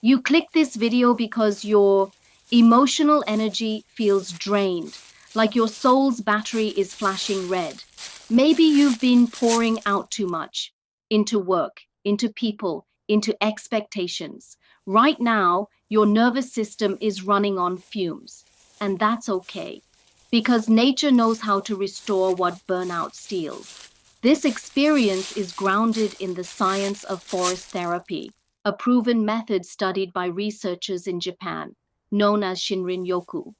You click this video because your emotional energy feels drained, like your soul's battery is flashing red. Maybe you've been pouring out too much into work, into people, into expectations. Right now, your nervous system is running on fumes, and that's okay, because nature knows how to restore what burnout steals. This experience is grounded in the science of forest therapy, a proven method studied by researchers in Japan, known as Shinrin-yoku.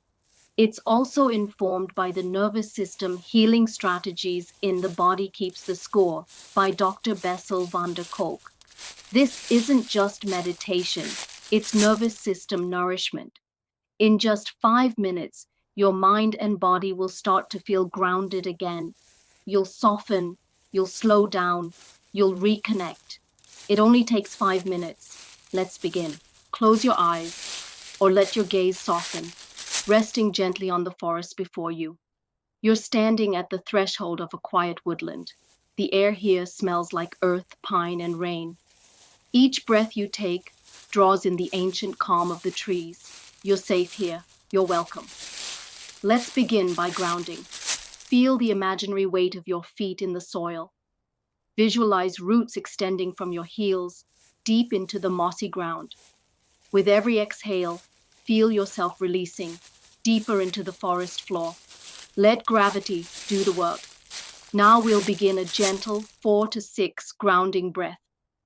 It's also informed by the nervous system healing strategies in The Body Keeps the Score by Dr. Bessel van der Kolk. This isn't just meditation, it's nervous system nourishment. In just 5 minutes, your mind and body will start to feel grounded again. You'll soften, you'll slow down, you'll reconnect. It only takes 5 minutes. Let's begin. Close your eyes or let your gaze soften, resting gently on the forest before you. You're standing at the threshold of a quiet woodland. The air here smells like earth, pine, and rain. Each breath you take draws in the ancient calm of the trees. You're safe here. You're welcome. Let's begin by grounding. Feel the imaginary weight of your feet in the soil. Visualize roots extending from your heels deep into the mossy ground. With every exhale, feel yourself releasing deeper into the forest floor. Let gravity do the work. Now we'll begin a gentle 4 to 6 grounding breath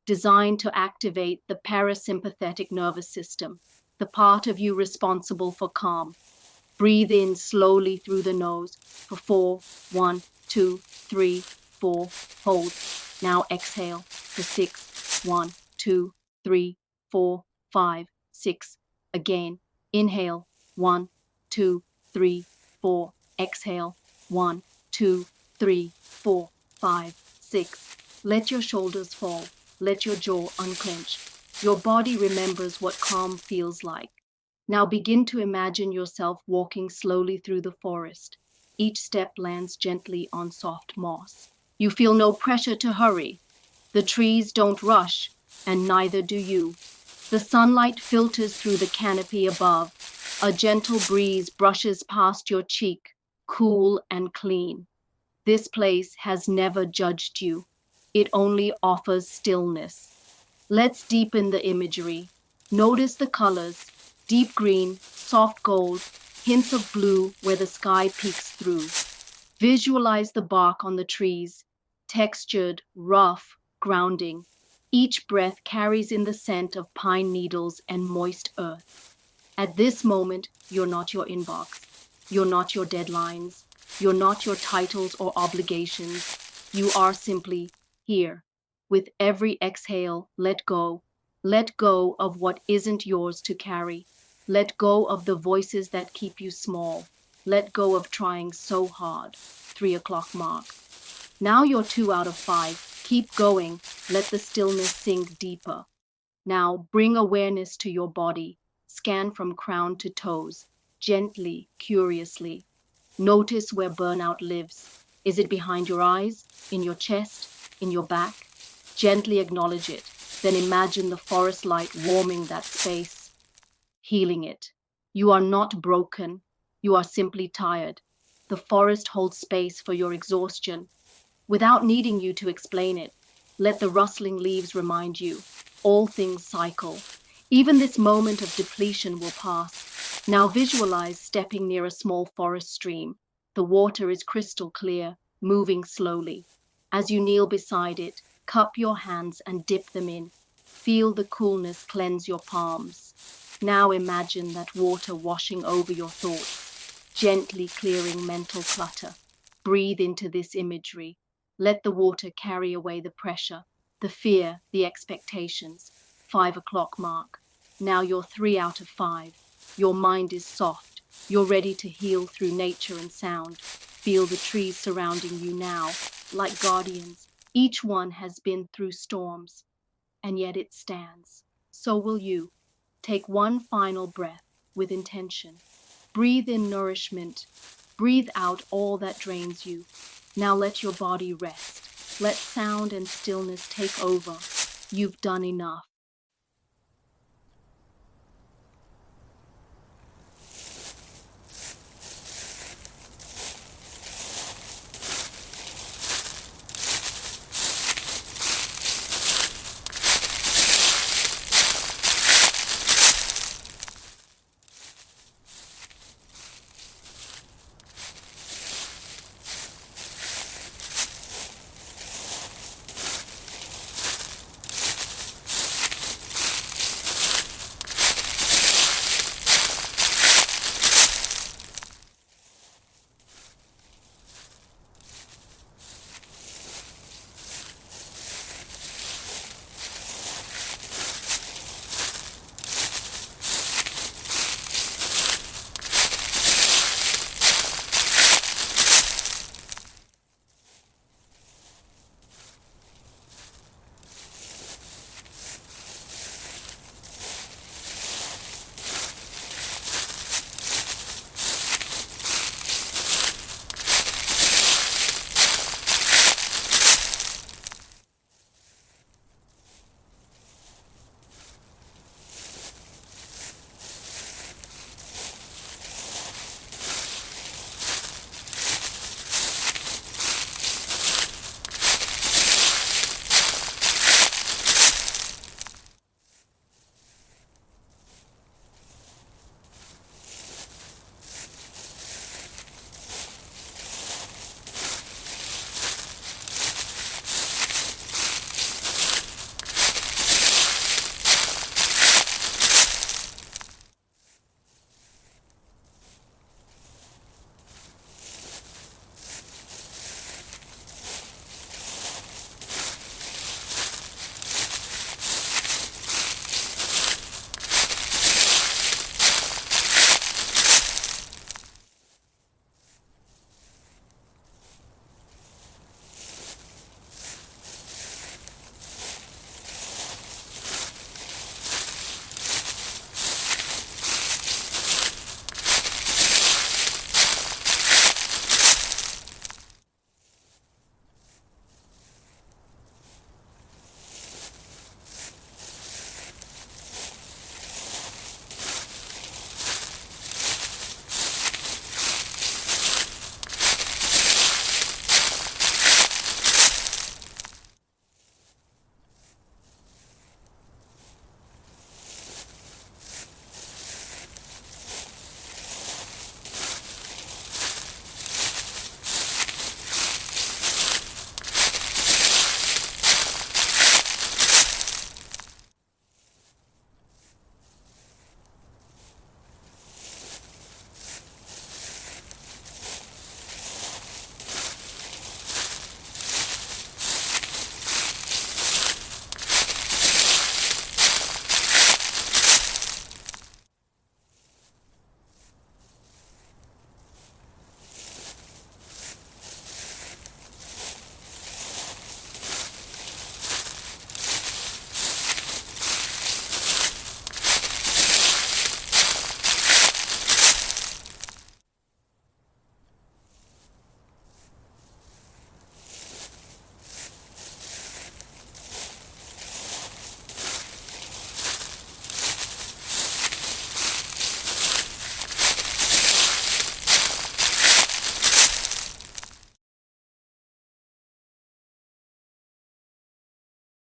designed to activate the parasympathetic nervous system, the part of you responsible for calm. Breathe in slowly through the nose for 4, 1, 2, 3, 4, hold. Now exhale for 6, 1, 2, 3, 4, 5, 6. Again, inhale, 1, 2, 3, 4. Exhale, 1, 2, 3, 4, 5, 6. Let your shoulders fall. Let your jaw unclench. Your body remembers what calm feels like. Now begin to imagine yourself walking slowly through the forest. Each step lands gently on soft moss. You feel no pressure to hurry. The trees don't rush, and neither do you. The sunlight filters through the canopy above. A gentle breeze brushes past your cheek, cool and clean. This place has never judged you. It only offers stillness. Let's deepen the imagery. Notice the colors: deep green, soft gold, hints of blue where the sky peeks through. Visualize the bark on the trees, textured, rough, grounding. Each breath carries in the scent of pine needles and moist earth. At this moment, you're not your inbox. You're not your deadlines. You're not your titles or obligations. You are simply here. With every exhale, let go. Let go of what isn't yours to carry. Let go of the voices that keep you small. Let go of trying so hard. 3 o'clock mark. Now you're 2 out of 5. Keep going. Let the stillness sink deeper. Now bring awareness to your body. Scan from crown to toes. Gently, curiously. Notice where burnout lives. Is it behind your eyes? In your chest? In your back? Gently acknowledge it. Then imagine the forest light warming that space, healing it. You are not broken. You are simply tired. The forest holds space for your exhaustion. Without needing you to explain it, let the rustling leaves remind you. All things cycle. Even this moment of depletion will pass. Now visualize stepping near a small forest stream. The water is crystal clear, moving slowly. As you kneel beside it, cup your hands and dip them in. Feel the coolness cleanse your palms. Now imagine that water washing over your thoughts, gently clearing mental clutter. Breathe into this imagery. Let the water carry away the pressure, the fear, the expectations. 5 o'clock mark. Now you're 3 out of 5. Your mind is soft. You're ready to heal through nature and sound. Feel the trees surrounding you now, like guardians. Each one has been through storms, and yet it stands. So will you. Take one final breath with intention. Breathe in nourishment. Breathe out all that drains you. Now let your body rest. Let sound and stillness take over. You've done enough.